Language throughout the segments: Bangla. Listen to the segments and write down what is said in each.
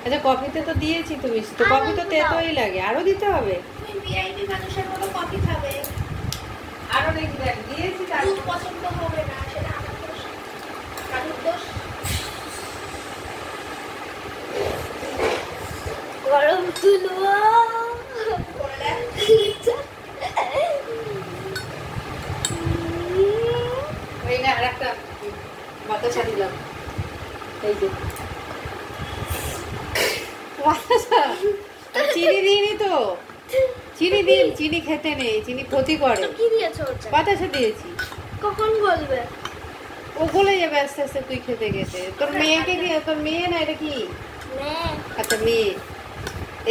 আচ্ছা কফিতে তো দিয়েছি তো মিষ্টি, তো কফি তো তেতোই লাগে, আরো দিতে হবে? তুমি ভিআইপি মানুষের মতো কফি খাবে, আরো দেখি দেখ দিয়েছি, তার দুধ পছন্দ হবে না, সেটা আমার দোষ, কারোর দোষ। গরম তুলবো ওই না আরেকটা বাতাসা দিলাম, এই যে বাতাসা। চিনি দিইনি তো, চিনি দিই, চিনি খেতে নেই, চিনি ক্ষতি করে। কি দিয়েছো ওটা? বাতাসা দিয়েছি। কখন বলবে? ও গলে যাবে আস্তে আস্তে তুই খেতে খেতে। তোর মেয়েকে দিয়ে, তোর মেয়ে না এটা কি? মেয়ে। আচ্ছা মেয়ে,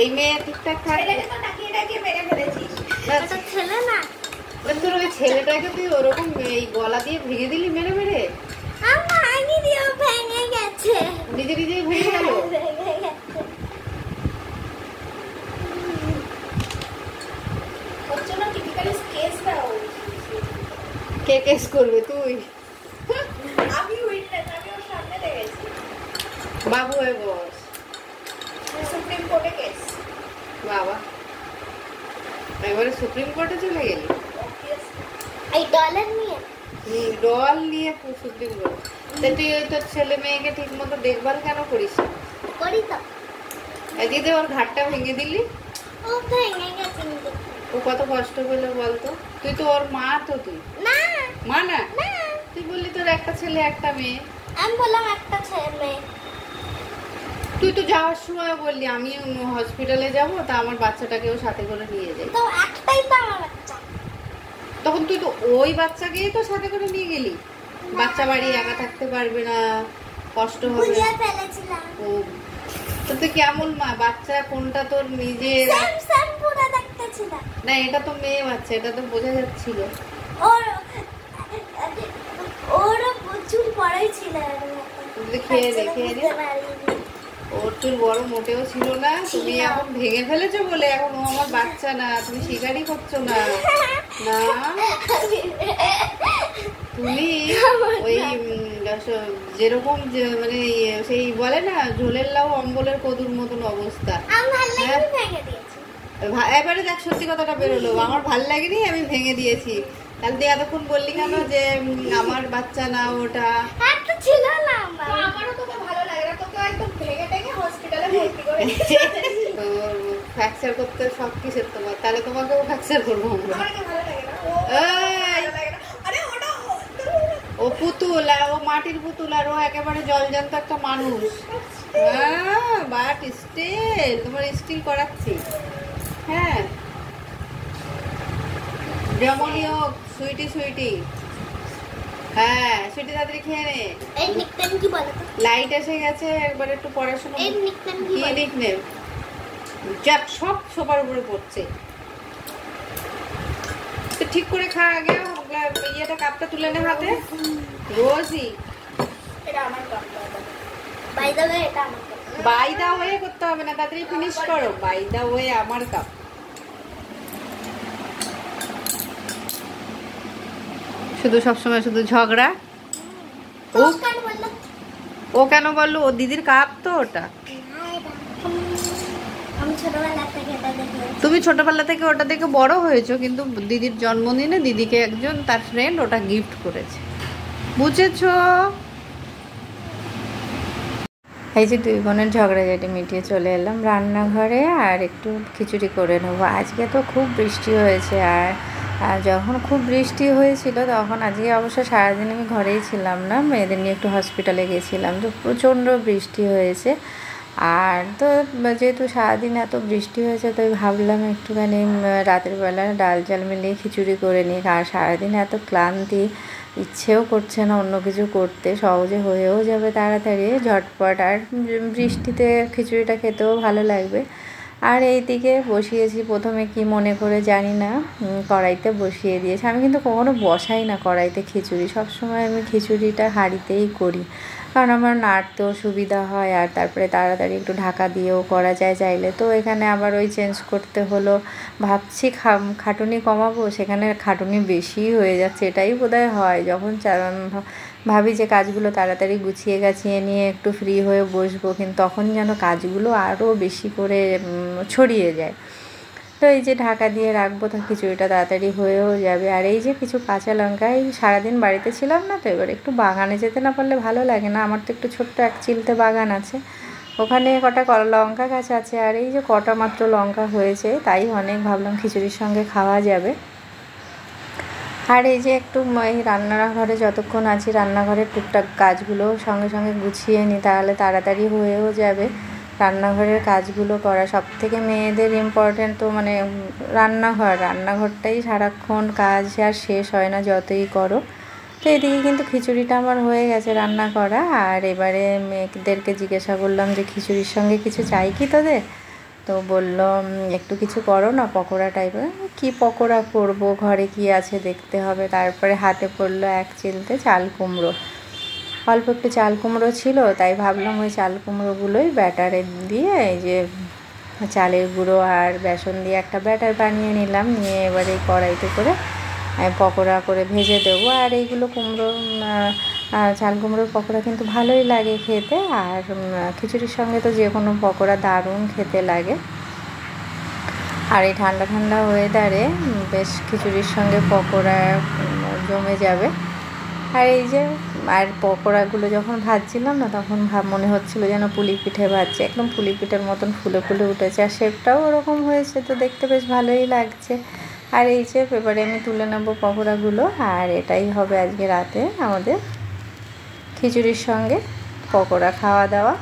এই মেয়ে ঠিকঠাক থাকে? ছেলেকে তো টাকিয়ে টাকিয়ে মেরে ফেলেছিস। এটা ছেলে না। তোর ওই ছেলেটাকে তুই ওরকম এই গলা দিয়ে ভেঙে দিলি মেরে মেরে? আমার আগে দিয়েও ভেঙে গেছে। নিজে নিজেই ভেঙে গেল। ভেঙে গেছে। হচ্ছে না টিপিক্যালি কেস দাও। কে কেস করবে? তুই? আমি উইটনেস, আমি ওর সামনে লেগেছি। বাবু হয়ে বস। সুপ্রিম কোর্টে কেস। বাবা, এবারে সুপ্রিম কোর্টে চলে গেলি? এই ডলার নিয়ে ডল নিয়ে সুপ্রিম কোর্ট। তা তুই ওই তোর ছেলে মেয়েকে ঠিক মতো দেখভাল কেন করিস? করি তো। এদিকে ওর ঘাটটা ভেঙে দিলি। ও ভেঙে গেছে কিন্তু। ও কত কষ্ট পেলো বলতো? তুই তো ওর মা, তো তুই না মা না? না, তুই বললি তোর একটা ছেলে একটা মেয়ে। আমি বললাম একটা ছেলে। তুই তো যাওয়ার সময় বললি আমি হসপিটালে যাব, তা আমার বাচ্চাটাকেও সাথে করে নিয়ে যাই। তো একটাই তো আমার বাচ্চা। তখন তুই তো ওই বাচ্চাকেই তো সাথে করে নিয়ে গেলি। বাচ্চা বাড়ি একা থাকতে পারবে না, কষ্ট হবে। বুঝিয়ে ফেলেছিলাম। ও তো তুই কেমন মা? বাচ্চা কোনটা তোর নিজের? সেম সেম পুরো দেখতেছিল। না এটা তো মেয়ে বাচ্চা, এটা তো বোঝা যাচ্ছিল। ওর ওর চুল বড়ই ছিল। খেয়ে দে, খেয়ে দে। ওর চুল বড় মোটেও ছিল না। তুমি এখন ভেঙে ফেলেছো বলে এখন ও আমার বাচ্চা না, তুমি স্বীকারই করছো না। না তুমি ওই যেরকম মানে সেই বলে না ঝোলের লাউ অম্বলের কদুর মতন অবস্থা। এবারে দেখ সত্যি কথাটা বেরোলো, আমার ভাল লাগেনি, আমি ভেঙে দিয়েছি। তাহলে তুই এতক্ষণ বললি কেন যে আমার বাচ্চা না ওটা? ছিল না। আমারও তোকে ভালো লাগে না, তোকে একদম ভেঙে টেঙে হসপিটালে ভর্তি করে ফ্র্যাকচার করতে সব কিসের তোমার? তাহলে তোমাকেও ফ্র্যাকচার করবো আমরা। আমাকে ভালো লাগে না। আরে ওটা ও পুতুল, আর ও মাটির পুতুল, আর ও একেবারে জলজান্ত একটা মানুষ। হ্যাঁ বাট স্টিল তোমার স্টিল করাচ্ছি। হ্যাঁ যেমনই হোক সুইটি সুইটি। হ্যাঁ সুইটি তাড়াতাড়ি খেয়ে নে। এই নিকনেম কি বলো তো? লাইট এসে গেছে, একবার একটু পড়াশোনা। এই নিকনেম কি কি বলো? নিকনেম? যাক সব সবার উপরে পড়ছে। তো ঠিক করে খা আগে, ইয়েটা কাপটা তুলে নে হাতে। রোজই এটা আমার কাপ। বাই দ্য ওয়ে এটা আমার কাপ। বাই দা ওয়ে করতে হবে না, তাড়াতাড়ি ফিনিশ করো। বাই দা ওয়ে আমার কাপ। শুধু সবসময় শুধু ঝগড়া। ও কেন বললো? ও দিদির কাপ তো ওটা। তুমি ছোটবেলা থেকে ওটা থেকে বড় হয়েছো, কিন্তু দিদির জন্মদিনে দিদিকে একজন তার ফ্রেন্ড ওটা গিফট করেছে, বুঝেছো? এই যে দুই বোনের ঝগড়াঝাটি মিটিয়ে চলে এলাম রান্নাঘরে, আর একটু খিচুড়ি করে নেবো। আজকে তো খুব বৃষ্টি হয়েছে, আর যখন খুব বৃষ্টি হয়েছিল তখন আজকে অবশ্য সারাদিন আমি ঘরেই ছিলাম না, মেয়েদের নিয়ে একটু হসপিটালে গেছিলাম, তো প্রচণ্ড বৃষ্টি হয়েছে। আর তো যেহেতু সারাদিন এত বৃষ্টি হয়েছে, তাই ভাবলাম একটুখানি রাতের বেলা ডাল চাল মিলিয়ে খিচুড়ি করে নিই। আর সারাদিন এত ক্লান্তি, ইচ্ছেও করছে না অন্য কিছু করতে, সহজে হয়েও যাবে তাড়াতাড়ি ঝটপট, আর বৃষ্টিতে খিচুড়িটা খেতেও ভালো লাগবে। আর এই দিকে বসিয়েছি, প্রথমে কি মনে করে জানি না কড়াইতে বসিয়ে দিয়েছি। আমি কিন্তু কখনো বসাই না কড়াইতে খিচুড়ি, সবসময় আমি খিচুড়িটা হাঁড়িতেই করি, কারণ আমার নাড়তেও সুবিধা হয়, আর তারপরে তাড়াতাড়ি একটু ঢাকা দিয়েও করা যায় চাইলে। তো এখানে আবার ওই চেঞ্জ করতে হলো, ভাবছি খাটুনি কমাবো, সেখানে খাটুনি বেশি হয়ে যাচ্ছে। এটাই বোধহয় হয় যখন ভাবি যে কাজগুলো তাড়াতাড়ি গুছিয়ে গাছিয়ে নিয়ে একটু ফ্রি হয়ে বসবো, কিন্তু তখন যেন কাজগুলো আরও বেশি করে ছড়িয়ে যায়। তো এই যে ঢাকা দিয়ে রাখবো, তো খিচুড়িটা তাড়াতাড়ি হয়েও যাবে। আর এই যে কিছু কাঁচা লঙ্কা, এই সারাদিন বাড়িতে ছিলাম না, তো এবার একটু বাগানে যেতে না পারলে ভালো লাগে না। আমার তো একটু ছোট্ট এক চিলতে বাগান আছে, ওখানে কটা লঙ্কা গাছ আছে। আর এই যে কটা মাত্র লঙ্কা হয়েছে, তাই অনেক, ভাবলাম খিচুড়ির সঙ্গে খাওয়া যাবে। আর এই যে একটু এই রান্নাঘরে যতক্ষণ আছি, রান্নাঘরের টুকটাক কাজগুলো সঙ্গে সঙ্গে গুছিয়ে নিই, তাহলে তাড়াতাড়ি হয়েও যাবে। রান্নাঘরের কাজগুলো করা সবথেকে মেয়েদের ইম্পর্ট্যান্ট, তো মানে রান্নাঘরটাই সারাক্ষণ কাজ আর শেষ হয় না যতই করো। তো এদিকে কিন্তু খিচুড়িটা আমার হয়ে গেছে রান্না করা। আর এবারে মেয়েদেরকে জিজ্ঞাসা করলাম যে খিচুড়ির সঙ্গে কিছু চাই কি তোদের, তো বলল একটু কিছু করো না, পকোড়া টাইপের। কি পকোড়া করব, ঘরে কি আছে দেখতে হবে। তারপরে হাতে পড়লো এক চিলতে চাল কুমড়ো, অল্প একটু চাল কুমড়ো ছিল, তাই ভাবলাম ওই চাল কুমড়োগুলোই ব্যাটারে দিয়ে, এই যে চালের গুঁড়ো আর বেসন দিয়ে একটা ব্যাটার বানিয়ে নিলাম, নিয়ে এবারে কড়াইতে করে পকোড়া করে ভেজে দেবো। আর এইগুলো চাল কুমড়োর পকোড়া কিন্তু ভালোই লাগে খেতে, আর খিচুড়ির সঙ্গে তো যে কোনো পকোড়া দারুণ খেতে লাগে। আর এই ঠান্ডা ঠান্ডা ওয়েদারে বেশ খিচুড়ির সঙ্গে পকোড়া জমে যাবে। আর এই যে পকোড়াগুলো যখন ভাজছিলাম না, তখন মনে হচ্ছিলো যেন পুলি পিঠে ভাজছে, একদম পুলি পিঠের মতন ফুলে ফুলে উঠেছে, আর শেপটাও ওরকম হয়েছে, তো দেখতে বেশ ভালোই লাগছে। আর এই যে এবারে আমি তুলে নেবো পকোড়াগুলো, আর এটাই হবে আজকে রাতে আমাদের খিচুড়ির সঙ্গে পকোড়া খাওয়া দাওয়া।